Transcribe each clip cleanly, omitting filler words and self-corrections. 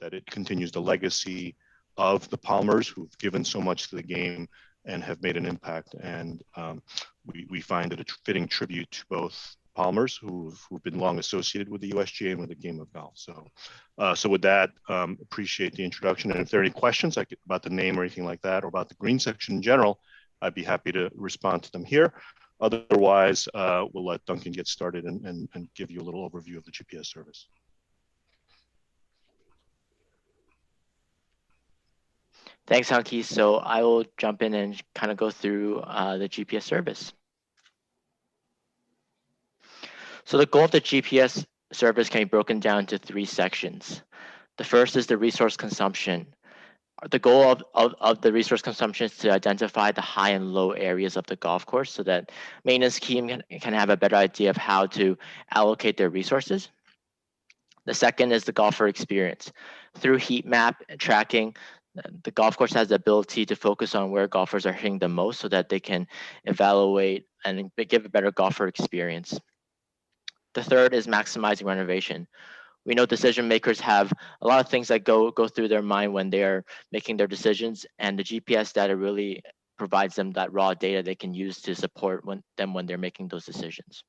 that it continues the legacy of the Palmers, who've given so much to the game and have made an impact. And we find it a fitting tribute to both Palmers, who've been long associated with the USGA and with the game of golf. So with that, appreciate the introduction. And if there are any questions about the name or anything like that, or about the green section in general, I'd be happy to respond to them here. Otherwise, we'll let Duncan get started and give you a little overview of the GPS service. Thanks, Hunki. So I will jump in and kind of go through the GPS service. So the goal of the GPS service can be broken down into 3 sections. The first is the resource consumption. The goal of the resource consumption is to identify the high and low areas of the golf course so that maintenance team can have a better idea of how to allocate their resources. The second is the golfer experience. Through heat map tracking, the golf course has the ability to focus on where golfers are hitting the most so that they can evaluate and give a better golfer experience. The third is maximizing renovation. We know decision makers have a lot of things that go through their mind when they are making their decisions, and the GPS data really provides them that raw data they can use to support them when they're making those decisions.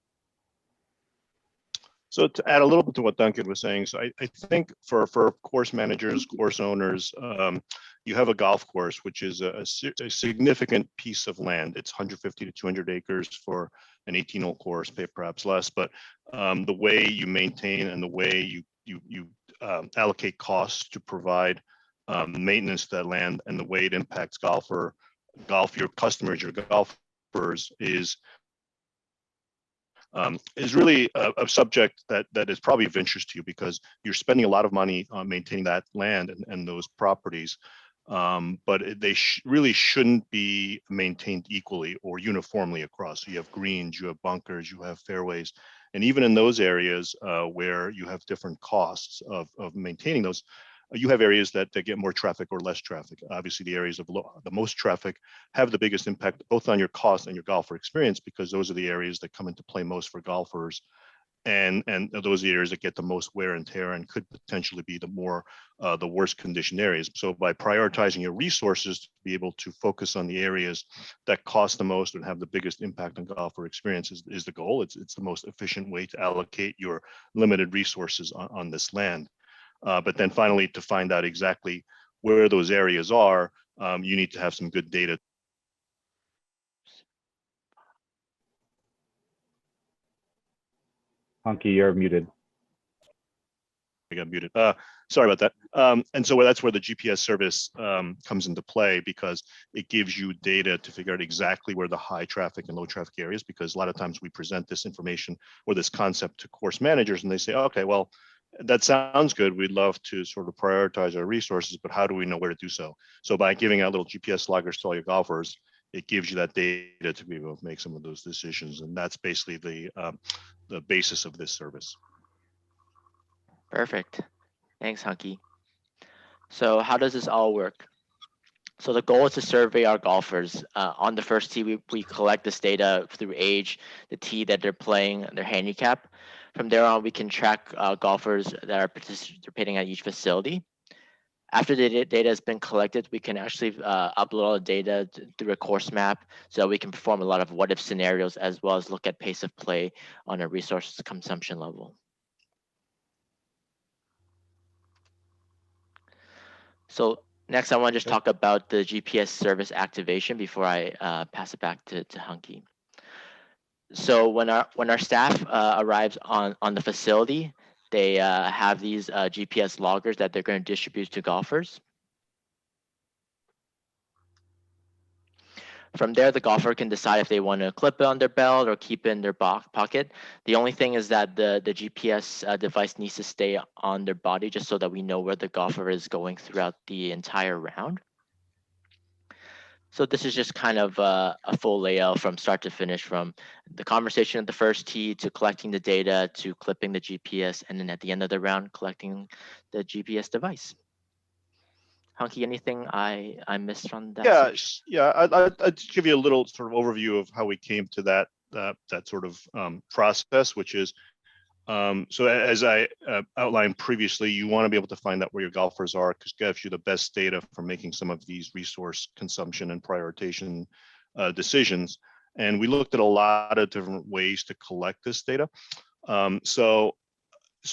So to add a little bit to what Duncan was saying, so I think for course managers, course owners, you have a golf course, which is a significant piece of land. It's 150 to 200 acres for an 18-hole course, perhaps less, but the way you maintain and the way you allocate costs to provide maintenance to that land and the way it impacts your customers, your golfers is really a subject that is probably of interest to you, because you're spending a lot of money on maintaining that land and those properties, but they really shouldn't be maintained equally or uniformly across. So you have greens, you have bunkers, you have fairways, and even in those areas where you have different costs of maintaining those, you have areas that get more traffic or less traffic. Obviously, the areas of the most traffic have the biggest impact both on your cost and your golfer experience, because those are the areas that come into play most for golfers, and those are the areas that get the most wear and tear and could potentially be the worst conditioned areas. So by prioritizing your resources to be able to focus on the areas that cost the most and have the biggest impact on golfer experience is the goal. It's the most efficient way to allocate your limited resources on this land. But then finally, to find out exactly where those areas are, you need to have some good data. Hunki, you're muted. I got muted. Sorry about that. And so that's where the GPS service comes into play, because it gives you data to figure out exactly where the high traffic and low traffic areas, because a lot of times we present this information or this concept to course managers and they say, okay, well, that sounds good. We'd love to sort of prioritize our resources, but how do we know where to do so? So by giving out little GPS loggers to all your golfers, it gives you that data to be able to make some of those decisions. And that's basically the basis of this service. Perfect. Thanks, Hunki. So how does this all work? So the goal is to survey our golfers. On the first tee, we collect this data through age, the tee that they're playing, their handicap. From there on, we can track golfers that are participating at each facility. After the data has been collected, we can actually upload all the data through a course map, so we can perform a lot of what-if scenarios, as well as look at pace of play on a resource consumption level. So next, I want to just talk about the GPS service activation before I pass it back to Hunki. So when our staff arrives on the facility, they have these GPS loggers that they're going to distribute to golfers. From there, the golfer can decide if they want to clip it on their belt or keep it in their pocket. The only thing is that the GPS device needs to stay on their body, just so that we know where the golfer is going throughout the entire round. So this is just kind of a full layout from start to finish, from the conversation at the first tee to collecting the data to clipping the GPS, and then at the end of the round, collecting the GPS device. Hunki, anything I missed on that? Yeah. I'd give you a little sort of overview of how we came to that sort of process, which is So as I outlined previously, you want to be able to find out where your golfers are, because it gives you the best data for making some of these resource consumption and prioritization decisions. And we looked at a lot of different ways to collect this data. So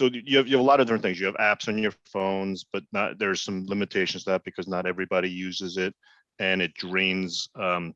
you have a lot of different things. You have apps on your phones, but there's some limitations to that because not everybody uses it, and it drains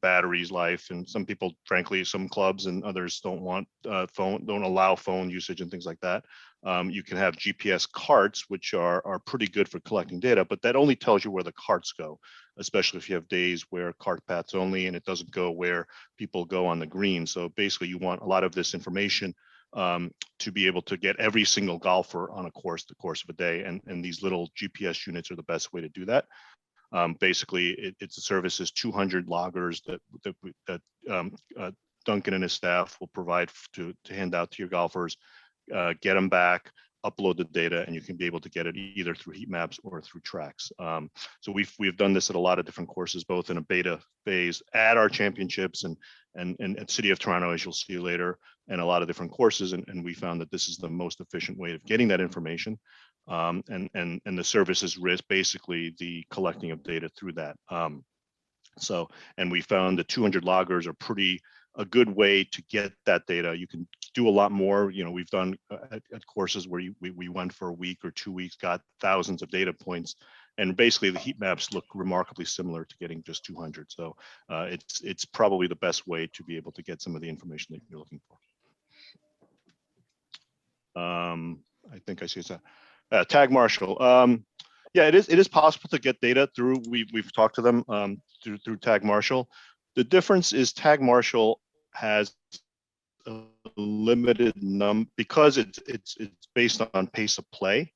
batteries life. And some people, frankly, some clubs and others don't allow phone usage and things like that. You can have GPS carts, which are pretty good for collecting data, but that only tells you where the carts go, especially if you have days where cart paths only, and it doesn't go where people go on the green. So basically, you want a lot of this information to be able to get every single golfer on the course of a day. And these little GPS units are the best way to do that. Basically, it's a service is 200 loggers that Duncan and his staff will provide to hand out to your golfers, get them back, upload the data, and you can be able to get it either through heat maps or through tracks. So we've done this at a lot of different courses, both in a beta phase at our championships and at City of Toronto, as you'll see later, and a lot of different courses. And we found that this is the most efficient way of getting that information. And the service is basically the collecting of data through that. And we found the 200 loggers are a good way to get that data. You can do a lot more. We've done at courses where we went for a week or 2 weeks, got thousands of data points, and basically the heat maps look remarkably similar to getting just 200. So it's probably the best way to be able to get some of the information that you're looking for. I think I see it's Tag Marshal. Yeah, it is possible to get data through. We've talked to them through Tag Marshal. The difference is Tag Marshal has a limited number because it's based on pace of play.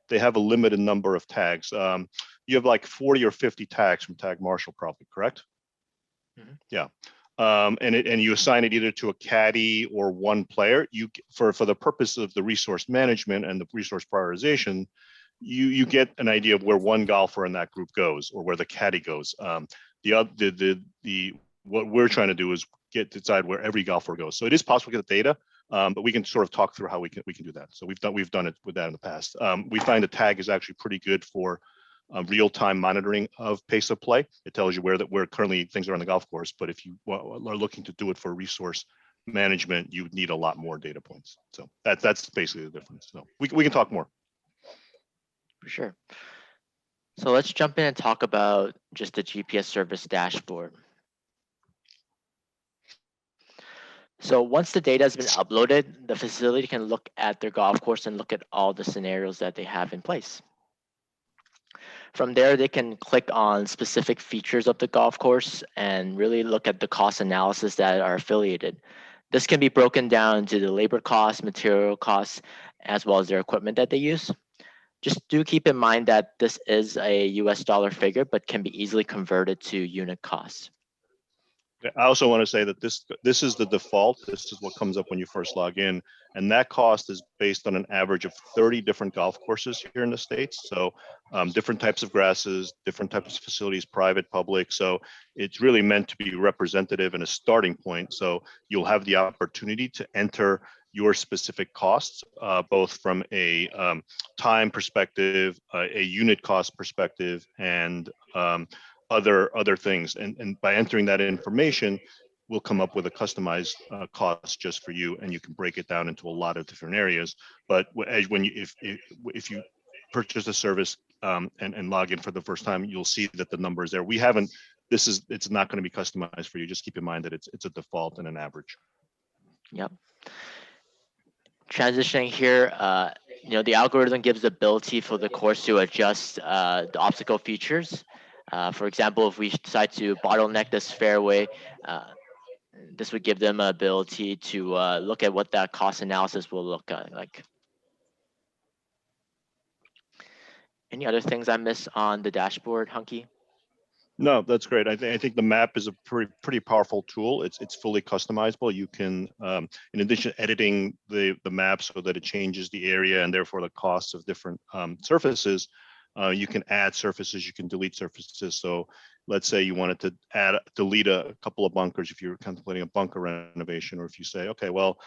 They have a limited number of tags. You have like 40 or 50 tags from Tag Marshal, probably, correct? Mm-hmm. Yeah. And you assign it either to a caddy or one player. For the purpose of the resource management and the resource prioritization, you get an idea of where one golfer in that group goes or where the caddy goes. What we're trying to do is decide where every golfer goes. So it is possible to get the data, but we can sort of talk through how we can do that. So we've done it with that in the past. We find the tag is actually pretty good for real-time monitoring of pace of play. It tells you where currently things are on the golf course. But if you are looking to do it for resource management, you need a lot more data points. So that's basically the difference. So we can talk more. For sure. So let's jump in and talk about just the GPS service dashboard. So once the data has been uploaded, the facility can look at their golf course and look at all the scenarios that they have in place. From there, they can click on specific features of the golf course and really look at the cost analysis that are affiliated. This can be broken down to the labor costs, material costs, as well as their equipment that they use. Just do keep in mind that this is a US dollar figure, but can be easily converted to unit costs. I also want to say that this is the default. This is what comes up when you first log in. And that cost is based on an average of 30 different golf courses here in the States. So different types of grasses, different types of facilities, private, public. So it's really meant to be representative and a starting point. So you'll have the opportunity to enter your specific costs, both from a time perspective, a unit cost perspective, and other things. And by entering that information, we'll come up with a customized cost just for you, and you can break it down into a lot of different areas. But if you purchase a service and log in for the first time, you'll see that the number is there. It's not going to be customized for you. Just keep in mind that it's a default and an average. Yep. Transitioning here, the algorithm gives the ability for the course to adjust the obstacle features. For example, if we decide to bottleneck this fairway, this would give them an ability to look at what that cost analysis will look like. Any other things I missed on the dashboard, Hunki? No, that's great. I think the map is a pretty powerful tool. It's fully customizable. You can, in addition to editing the map so that it changes the area and therefore the costs of different surfaces, you can add surfaces, you can delete surfaces. So let's say you wanted to delete a couple of bunkers if you're contemplating a bunker renovation, or if you say, okay, well,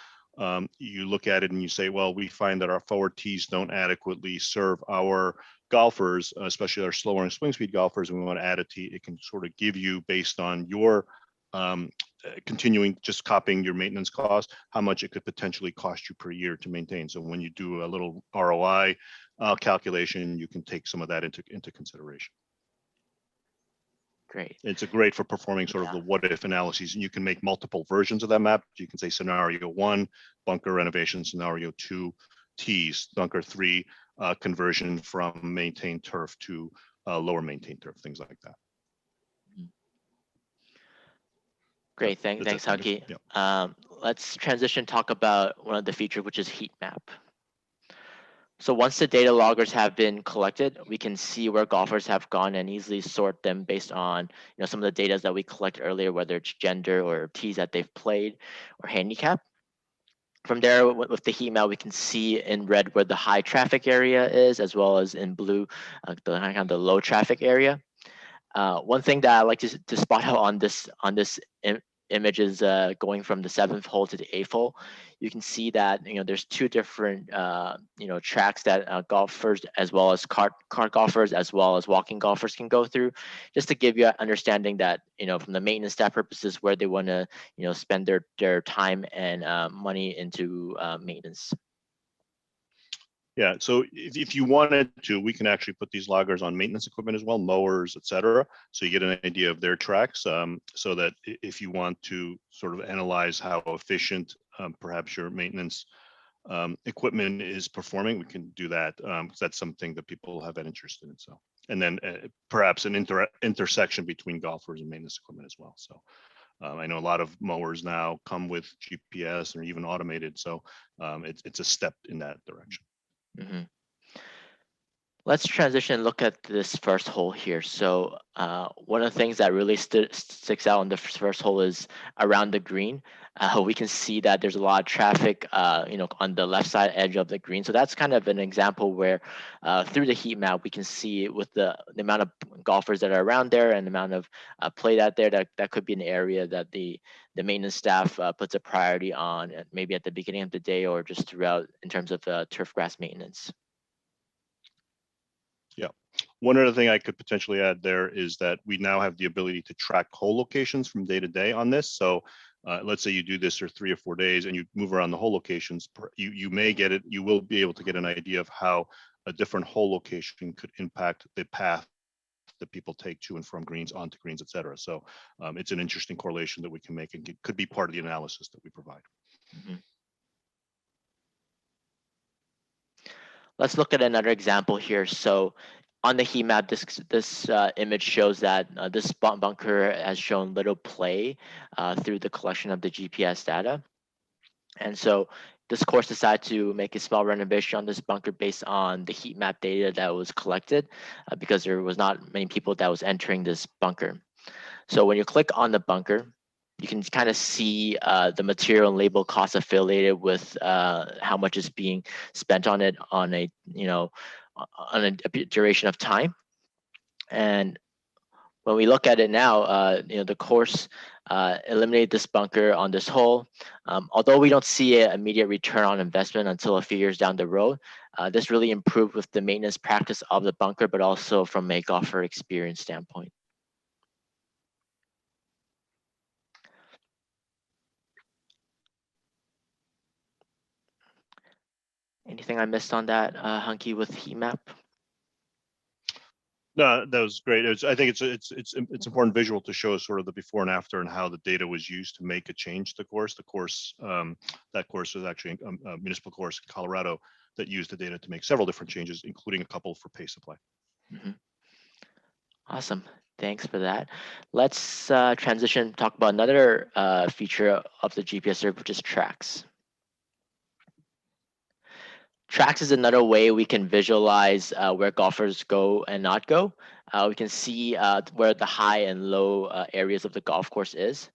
you look at it and you say, well, we find that our forward tees don't adequately serve our golfers, especially our slower and swing speed golfers, and we want to add a tee. It can sort of give you, based on your continuing, just copying your maintenance cost, how much it could potentially cost you per year to maintain. So when you do a little ROI calculation, you can take some of that into consideration. Great. It's a great for performing sort of the what if analyses, and you can make multiple versions of that map. You can say scenario 1, bunker renovation, scenario 2, tees, bunker 3, conversion from maintained turf to lower maintained turf, things like that. Great, thanks, Hunki. Yeah. Let's transition, talk about one of the features, which is heat map. So once the data loggers have been collected, we can see where golfers have gone and easily sort them based on some of the data that we collected earlier, whether it's gender or tees that they've played or handicap. From there, with the heat map, we can see in red where the high traffic area is, as well as in blue, the low traffic area. One thing that I like to spot out on this image is going from the 7th hole to the 8th hole. You can see that there's 2 different tracks that golfers, as well as cart golfers, as well as walking golfers can go through, just to give you an understanding that from the maintenance staff purposes, where they want to spend their time and money into maintenance. Yeah, so if you wanted to, we can actually put these loggers on maintenance equipment as well, mowers, etc. So you get an idea of their tracks, so that if you want to sort of analyze how efficient perhaps your maintenance equipment is performing, we can do that, because that's something that people have been interested in. So, and then perhaps an intersection between golfers and maintenance equipment as well. So I know a lot of mowers now come with GPS or even automated, so it's a step in that direction. Mm-hmm. Let's transition and look at this first hole here. So one of the things that really sticks out on the first hole is around the green. We can see that there's a lot of traffic, on the left side edge of the green. So that's kind of an example where through the heat map, we can see with the amount of golfers that are around there and the amount of play out there, that could be an area that the maintenance staff puts a priority on, maybe at the beginning of the day or just throughout in terms of turf grass maintenance. Yeah. One other thing I could potentially add there is that we now have the ability to track hole locations from day to day on this. So let's say you do this for 3 or 4 days and you move around the hole locations, you may get it, you will be able to get an idea of how a different hole location could impact the path that people take to and from greens, onto greens, et cetera. So it's an interesting correlation that we can make, and it could be part of the analysis that we provide. Mm-hmm. Let's look at another example here. So on the heat map, this image shows that this bunker has shown little play through the collection of the GPS data. And so this course decided to make a small renovation on this bunker based on the heat map data that was collected, because there was not many people that was entering this bunker. So when you click on the bunker, you can kind of see the material and label costs affiliated with how much is being spent on it on a duration of time. And when we look at it now, the course eliminated this bunker on this hole. Although we don't see an immediate return on investment until a few years down the road, this really improved with the maintenance practice of the bunker, but also from a golfer experience standpoint. Anything I missed on that, Hunki, with heat map? No, that was great. I think it's important visual to show sort of the before and after and how the data was used to make a change to the course. The course, that course was actually a municipal course in Colorado that used the data to make several different changes, including a couple for pace of play. Mm-hmm. Awesome. Thanks for that. Let's transition, talk about another feature of the GPS service, which is tracks. Tracks is another way we can visualize where golfers go and not go. We can see where the high and low areas of the golf course is.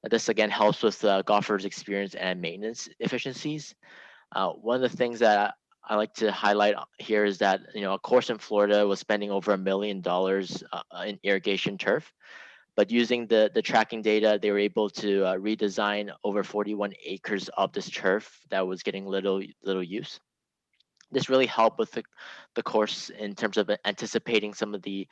This again helps with golfers' experience and maintenance efficiencies. One of the things that I like to highlight here is that a course in Florida was spending over $1 million in irrigation turf. But using the tracking data, they were able to redesign over 41 acres of this turf that was getting little use. This really helped with the course in terms of anticipating some of the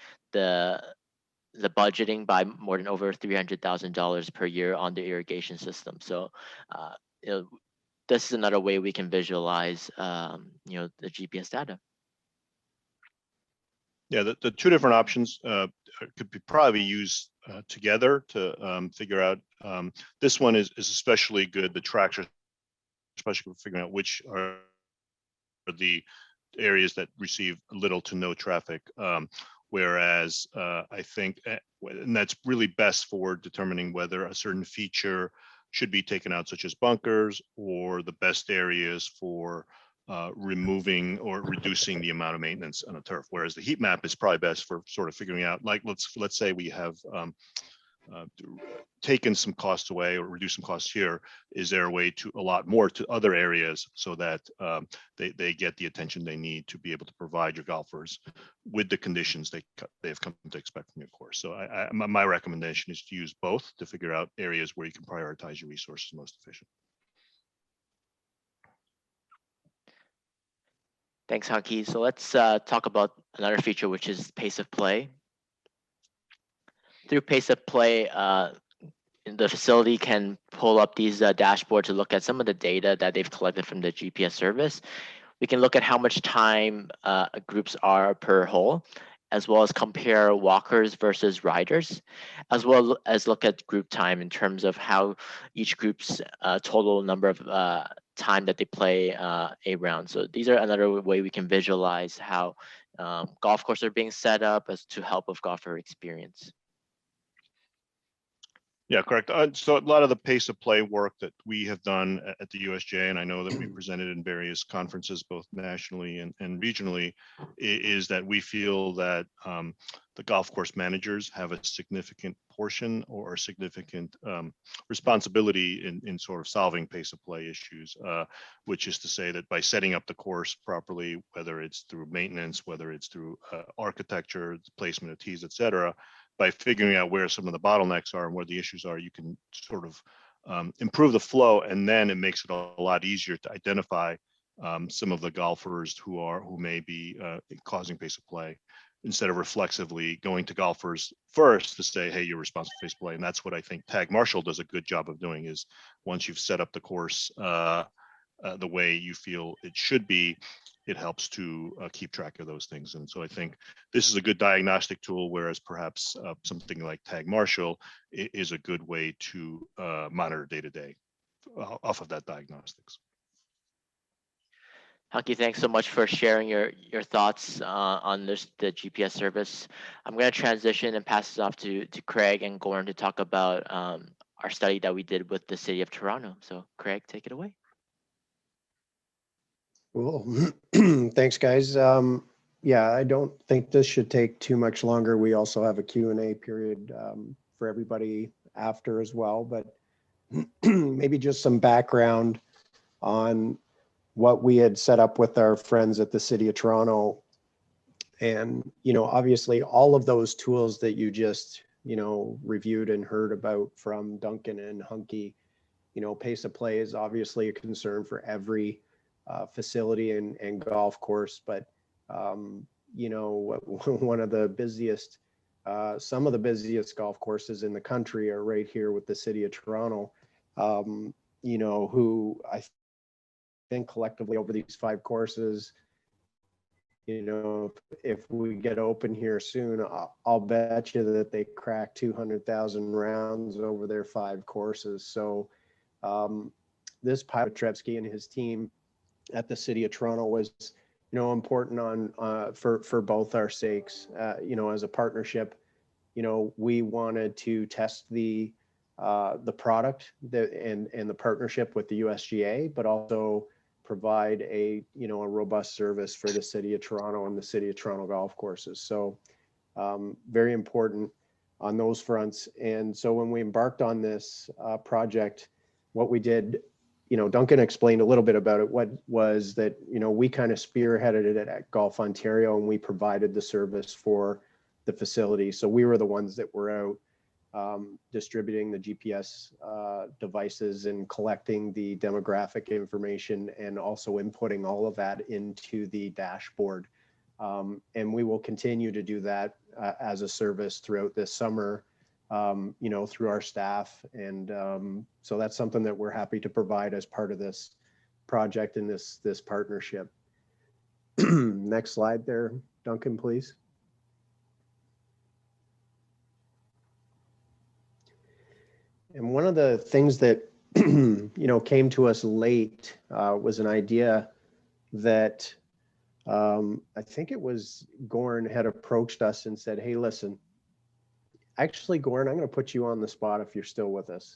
budgeting by more than over $300,000 per year on the irrigation system. So, you know, this is another way we can visualize, you know, the GPS data. Yeah, the two different options could be probably used together to figure out. This one is especially good. The tractor, especially for figuring out which are the areas that receive little to no traffic. Whereas I think, and that's really best for determining whether a certain feature should be taken out, such as bunkers, or the best areas for removing or reducing the amount of maintenance on a turf. Whereas the heat map is probably best for sort of figuring out, like, let's say we have taken some costs away or reduce some costs here. Is there a way to allot more to other areas so that they get the attention they need to be able to provide your golfers with the conditions they've come to expect from your course? So my recommendation is to use both to figure out areas where you can prioritize your resources most efficient. Thanks, Hunki. So let's talk about another feature, which is pace of play. Through pace of play, the facility can pull up these dashboards to look at some of the data that they've collected from the GPS service. We can look at how much time groups are per hole, as well as compare walkers versus riders, as well as look at group time in terms of how each group's total number of time that they play a round. So these are another way we can visualize how golf courses are being set up as to help with golfer experience. Yeah, correct. So a lot of the pace of play work that we have done at the USGA, and I know that we presented in various conferences, both nationally and regionally, is that we feel that the golf course managers have a significant portion or a significant responsibility in sort of solving pace of play issues, which is to say that by setting up the course properly, whether it's through maintenance, whether it's through architecture, placement of tees, et cetera, by figuring out where some of the bottlenecks are and where the issues are, you can sort of improve the flow, and then it makes it a lot easier to identify some of the golfers who may be causing pace of play, instead of reflexively going to golfers first to say, hey, you're responsible for pace of play. And that's what I think Tag Marshall does a good job of doing, is once you've set up the course the way you feel it should be, it helps to keep track of those things. And so I think this is a good diagnostic tool, whereas perhaps something like Tag Marshall is a good way to monitor day to day off of that diagnostics. Hunki, thanks so much for sharing your thoughts on the GPS service. I'm going to transition and pass it off to Craig and Gordon to talk about our study that we did with the City of Toronto. So Craig, take it away. Cool. Thanks, guys. Yeah, I don't think this should take too much longer. We also have a Q&A period for everybody after as well, but maybe just some background on what we had set up with our friends at the City of Toronto. And, you know, obviously all of those tools that you just, you know, reviewed and heard about from Duncan and Hunki, you know, pace of play is obviously a concern for every facility and golf course, but you know, one of the busiest, some of the busiest golf courses in the country are right here with the City of Toronto, you know, who I think collectively over these 5 courses, you know, if we get open here soon, I'll bet you that they crack 200,000 rounds over their 5 courses. So this pilot Trebsky and his team at the City of Toronto was, you know, important on for both our sakes. You know, as a partnership, you know, we wanted to test the product and the partnership with the USGA, but also provide a, you know, a robust service for the City of Toronto and the City of Toronto golf courses. So very important on those fronts. And so when we embarked on this project, what we did, you know, Duncan explained a little bit about it. What was that, you know, we kind of spearheaded it at Golf Ontario, and we provided the service for the facility. So we were the ones that were distributing the GPS devices and collecting the demographic information, and also inputting all of that into the dashboard. And we will continue to do that as a service throughout this summer, you know, through our staff. And so that's something that we're happy to provide as part of this project and this partnership. Next slide there, Duncan, please. And one of the things that you know came to us late was an idea that I think it was Goran had approached us and said, "Hey, listen, actually, Goran, I'm going to put you on the spot if you're still with us."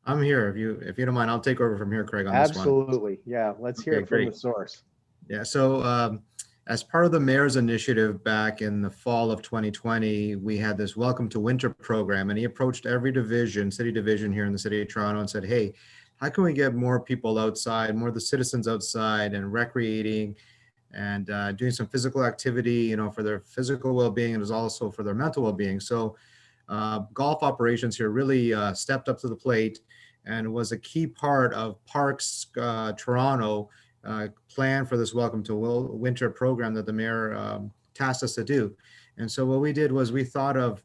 I'm here. If you don't mind, I'll take over from here, Craig, on this one. Absolutely, yeah. Let's hear Okay, it from great. the source. Yeah. So as part of the mayor's initiative back in the fall of 2020, we had this Welcome to Winter program, and he approached every division, city division here in the city of Toronto, and said, "Hey, how can we get more people outside, more of the citizens outside and recreating and doing some physical activity, you know, for their physical well-being and also for their mental well-being?" So golf operations here really stepped up to the plate and was a key part of Parks Toronto plan for this Welcome to Winter program that the mayor tasked us to do. And so what we did was we thought of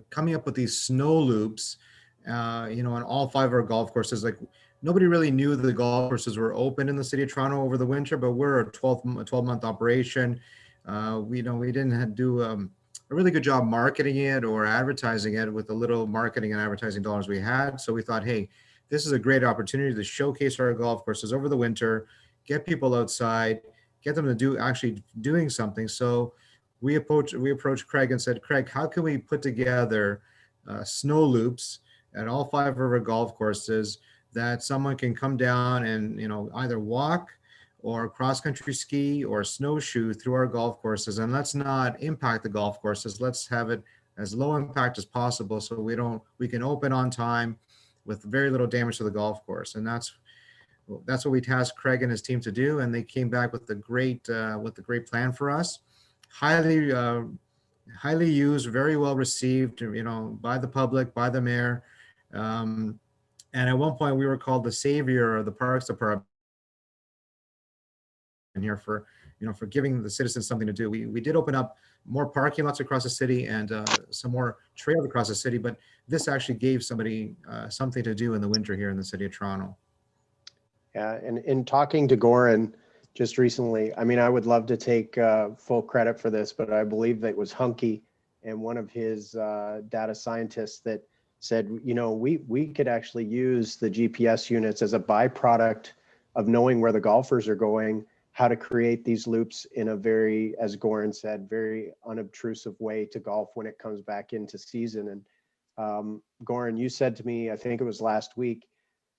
coming up with these snow loops, you know, on all 5 of our golf courses. Like, nobody really knew the golf courses were open in the city of Toronto over the winter, but we're a 12-month operation. We didn't do a really good job marketing it or advertising it with the little marketing and advertising dollars we had. So we thought, hey, this is a great opportunity to showcase our golf courses over the winter, get people outside, get them to actually doing something. So we approached Craig and said, "Craig, how can we put together snow loops at all 5 of our golf courses that someone can come down and, you know, either walk or cross-country ski or snowshoe through our golf courses, and let's not impact the golf courses. Let's have it as low impact as possible so we can open on time with very little damage to the golf course." And that's what we tasked Craig and his team to do, and they came back with a great plan for us. Highly used, very well received, you know, by the public, by the mayor. And at one point we were called the savior of the Parks Department here for, you know, for giving the citizens something to do. We did open up more parking lots across the city and some more trails across the city, but this actually gave somebody something to do in the winter here in the city of Toronto. Yeah, and in talking to Goran just recently, I mean, I would love to take full credit for this, but I believe that it was Hunki and one of his data scientists that said, you know, we could actually use the GPS units as a byproduct of knowing where the golfers are going, how to create these loops in a very, as Goran said, very unobtrusive way to golf when it comes back into season. And Goran, you said to me, I think it was last week,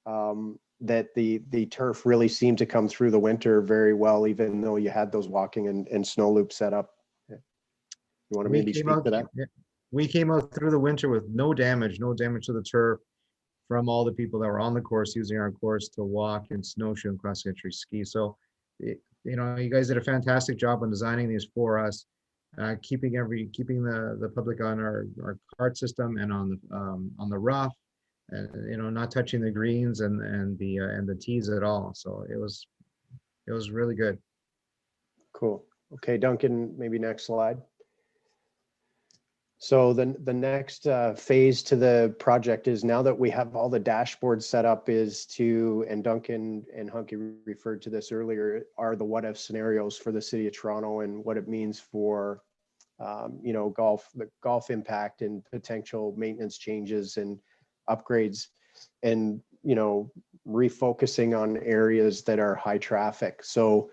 that the turf really seemed to come through the winter very well, even though you had those walking and snow loops set up. You want to maybe speak to that? We came out through the winter with no damage to the turf from all the people that were on the course using our course to walk and snowshoe and cross-country ski. So, you know, you guys did a fantastic job on designing these for us, keeping the public on our cart system and on the rough, and, you know, not touching the greens and the tees at all. So it was really good. Cool. Okay, Duncan, maybe next slide. So the next phase to the project is, now that we have all the dashboards set up, is to, and Duncan and Hunki referred to this earlier, are the what if scenarios for the city of Toronto and what it means for, you know, the golf impact and potential maintenance changes and upgrades, and, you know, refocusing on areas that are high traffic. So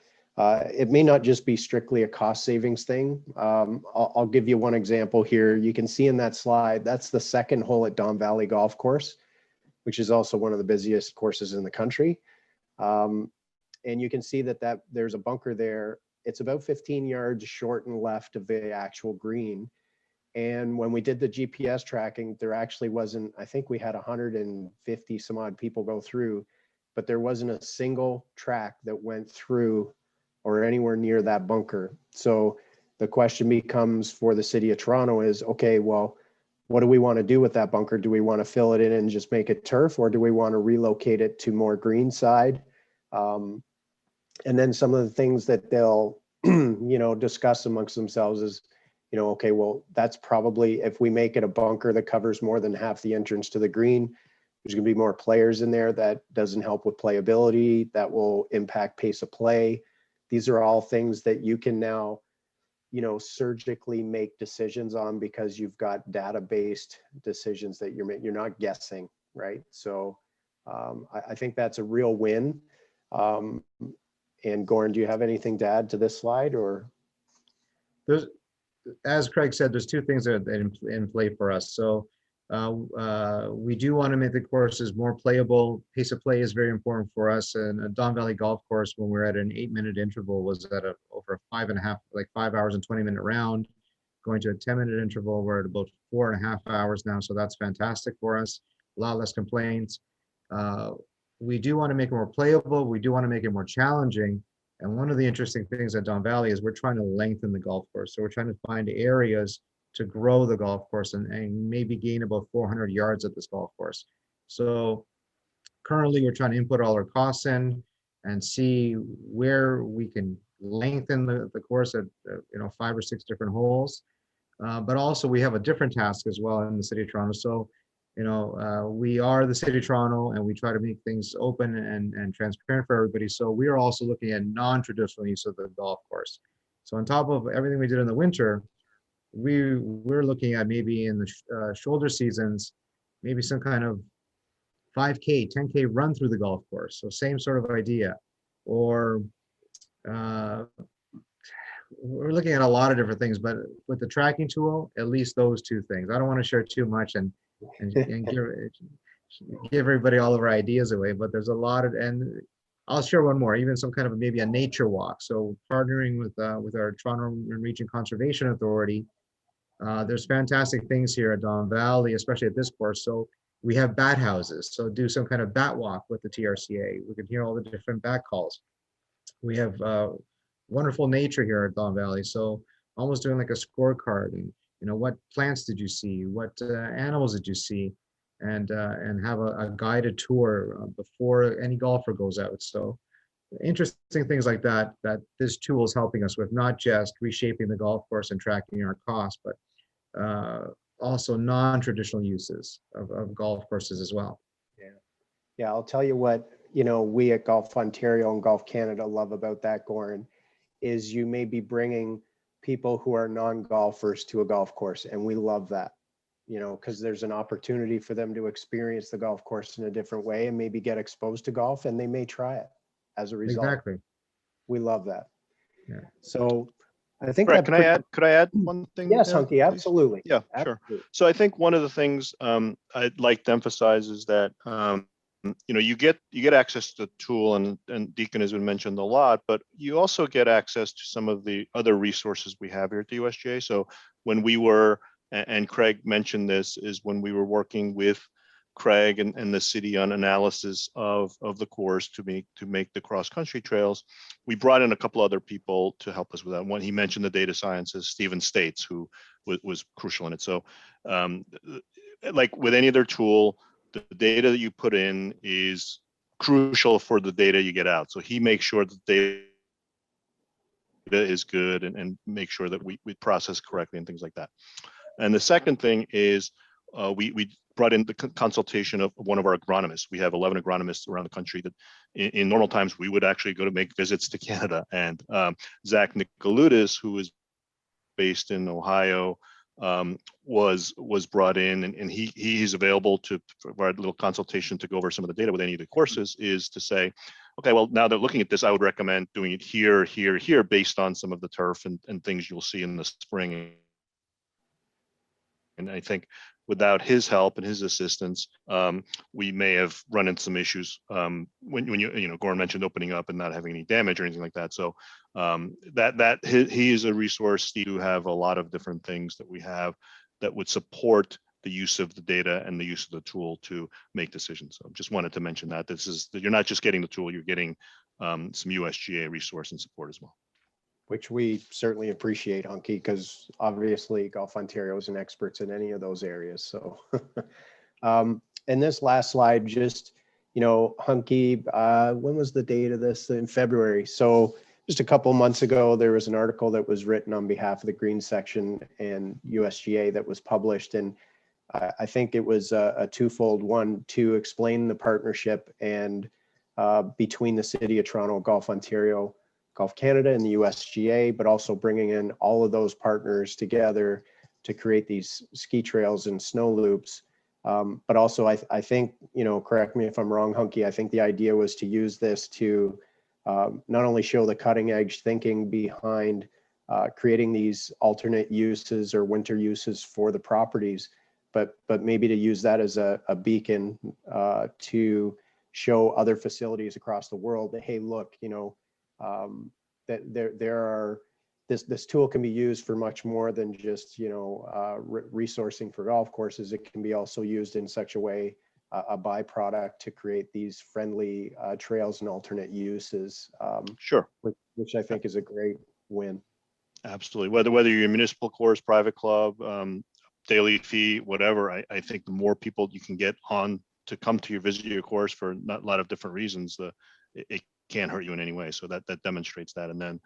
it may not just be strictly a cost savings thing. I'll give you one example here. You can see in that slide, that's the second hole at Don Valley Golf Course, which is also one of the busiest courses in the country. And you can see that there's a bunker there. It's about 15 yards short and left of the actual green. And when we did the GPS tracking, there actually wasn't, I think we had 150 some odd people go through, but there wasn't a single track that went through or anywhere near that bunker. So the question becomes for the city of Toronto is, okay, well, what do we want to do with that bunker? Do we want to fill it in and just make it turf, or do we want to relocate it to more green side? And then some of the things that they'll, discuss amongst themselves is, okay, well, that's probably, if we make it a bunker that covers more than half the entrance to the green, there's going to be more players in there. That doesn't help with playability. That will impact pace of play. These are all things that you can now, surgically make decisions on, because you've got data-based decisions that you're not guessing, right? So I think that's a real win. And Goran, do you have anything to add to this slide, or? There's, as Craig said, there's two things that are in play for us. So we do want to make the courses more playable. Pace of play is very important for us. And a Don Valley Golf Course, when we're at an 8-minute interval, was at over a 5 hours and 20-minute round. Going to a 10-minute interval, we're at about 4.5 hours now. So that's fantastic for us. A lot less complaints. We do want to make it more playable. We do want to make it more challenging. And one of the interesting things at Don Valley is we're trying to lengthen the golf course. So we're trying to find areas to grow the golf course and maybe gain about 400 yards at this golf course. So currently we're trying to input all our costs in and see where we can lengthen the course at 5 or 6 different holes. But also we have a different task as well in the city of Toronto. So we are the city of Toronto, and we try to make things open and transparent for everybody. So we are also looking at non-traditional use of the golf course. So on top of everything we did in the winter, we're looking at maybe in the shoulder seasons, maybe some kind of 5K, 10K run through the golf course. So same sort of idea. Or we're looking at a lot of different things, but with the tracking tool, at least those two things. I don't want to share too much and give everybody all of our ideas away, but there's a lot of, and I'll share one more, even some kind of maybe a nature walk. So partnering with our Toronto Region Conservation Authority, there's fantastic things here at Don Valley, especially at this course. So we have bat houses. So do some kind of bat walk with the TRCA. We can hear all the different bat calls. We have wonderful nature here at Don Valley. So almost doing like a scorecard, and what plants did you see? What animals did you see? And have a guided tour before any golfer goes out. So interesting things like that this tool is helping us with, not just reshaping the golf course and tracking our costs, but also non-traditional uses of golf courses as well. Yeah, I'll tell you what, we at Golf Ontario and Golf Canada love about that, Goran, is you may be bringing people who are non-golfers to a golf course, and we love that, because there's an opportunity for them to experience the golf course in a different way and maybe get exposed to golf, and they may try it as a result. Exactly. We love that. Yeah. So I think Brett, could I add one thing? Yes, there, Hunky, please? absolutely. Yeah, absolutely. Sure. So I think one of the things I'd like to emphasize is that you get access to the tool, and Deacon has been mentioned a lot, but you also get access to some of the other resources we have here at the USGA. So when we were, and Craig mentioned this, is when we were working with Craig and the city on analysis of the course to make the cross-country trails, we brought in a couple other people to help us with that. One, he mentioned the data scientist, Stephen States, who was crucial in it. So like with any other tool, the data that you put in is crucial for the data you get out. So he makes sure that the data is good and make sure that we process correctly and things like that. And the second thing is we brought in the consultation of one of our agronomists. We have 11 agronomists around the country that in normal times we would actually go to make visits to Canada. And Zach Nicoludis, who is based in Ohio, was brought in, and he's available to provide a little consultation to go over some of the data with any of the courses, is to say, okay, well, now they're looking at this, I would recommend doing it here, here, here, based on some of the turf and things you'll see in the spring. And I think without his help and his assistance, we may have run into some issues when Goran mentioned opening up and not having any damage or anything like that. So he is a resource to have a lot of different things that we have that would support the use of the data and the use of the tool to make decisions. So just wanted to mention that you're not just getting the tool, you're getting some USGA resource and support as well. which we certainly appreciate, Hunky, because obviously Golf Ontario is an expert in any of those areas. So, and this last slide, just, you know, Hunky, when was the date of this? In February. So just a couple months ago, there was an article that was written on behalf of the Green Section and USGA that was published. And I think it was a twofold: one, to explain the partnership and between the City of Toronto, Golf Ontario, Golf Canada, and the USGA, but also bringing in all of those partners together to create these ski trails and snow loops. But also, I think, you know, correct me if I'm wrong, Hunky, I think the idea was to use this to not only show the cutting edge thinking behind creating these alternate uses or winter uses for the properties, but maybe to use that as a beacon to show other facilities across the world that, hey, look, you know, that there are, this tool can be used for much more than just, you know, resourcing for golf courses. It can be also used in such a way, a byproduct to create these friendly trails and alternate uses. Sure. Which I think is a great win. Absolutely. Whether you're a municipal course, private club, daily fee, whatever, I think the more people you can get on to come to visit your course for not a lot of different reasons, it can't hurt you in any way. So that demonstrates that. And then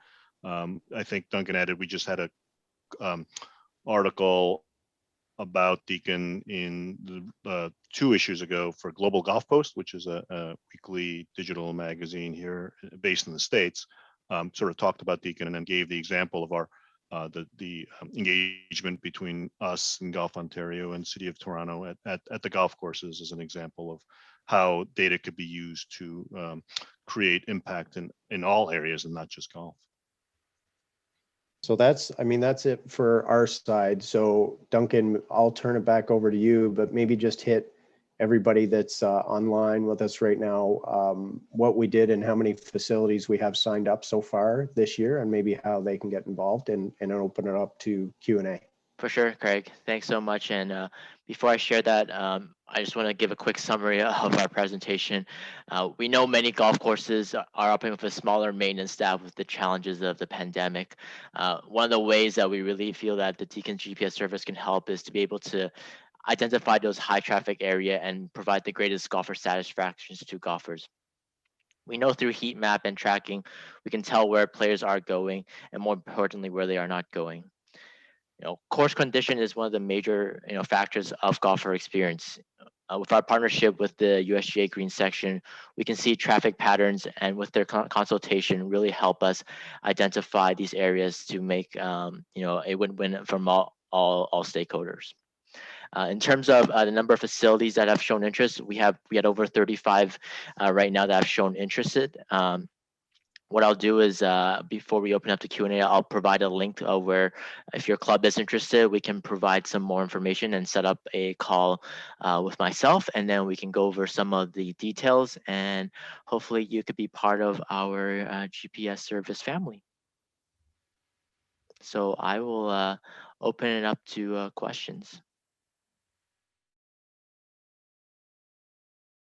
I think Duncan added, we just had a article about Deacon in 2 issues ago for Global Golf Post, which is a weekly digital magazine here based in the States. Sort of talked about Deacon and then gave the example of our the engagement between us and Golf Ontario and City of Toronto at the golf courses as an example of how data could be used to create impact in all areas and not just golf. So that's, I mean, that's it for our side. So Duncan, I'll turn it back over to you, but maybe just hit everybody that's online with us right now, what we did and how many facilities we have signed up so far this year, and maybe how they can get involved, and open it up to Q&A. For sure, Craig. Thanks so much. And before I share that, I just want to give a quick summary of our presentation. We know many golf courses are operating with a smaller maintenance staff with the challenges of the pandemic. One of the ways that we really feel that the Deacon GPS service can help is to be able to identify those high traffic area and provide the greatest golfer satisfactions to golfers. We know through heat map and tracking, we can tell where players are going and more importantly, where they are not going. You know, course condition is one of the major, you know, factors of golfer experience. With our partnership with the USGA Green Section, we can see traffic patterns, and with their consultation, really help us identify these areas to make, you know, a win-win from all stakeholders. In terms of the number of facilities that have shown interest, we had over 35 right now that have shown interested. What I'll do is before we open up the Q&A, I'll provide a link where if your club is interested, we can provide some more information and set up a call with myself, and then we can go over some of the details, and hopefully you could be part of our GPS service family. So I will open it up to questions.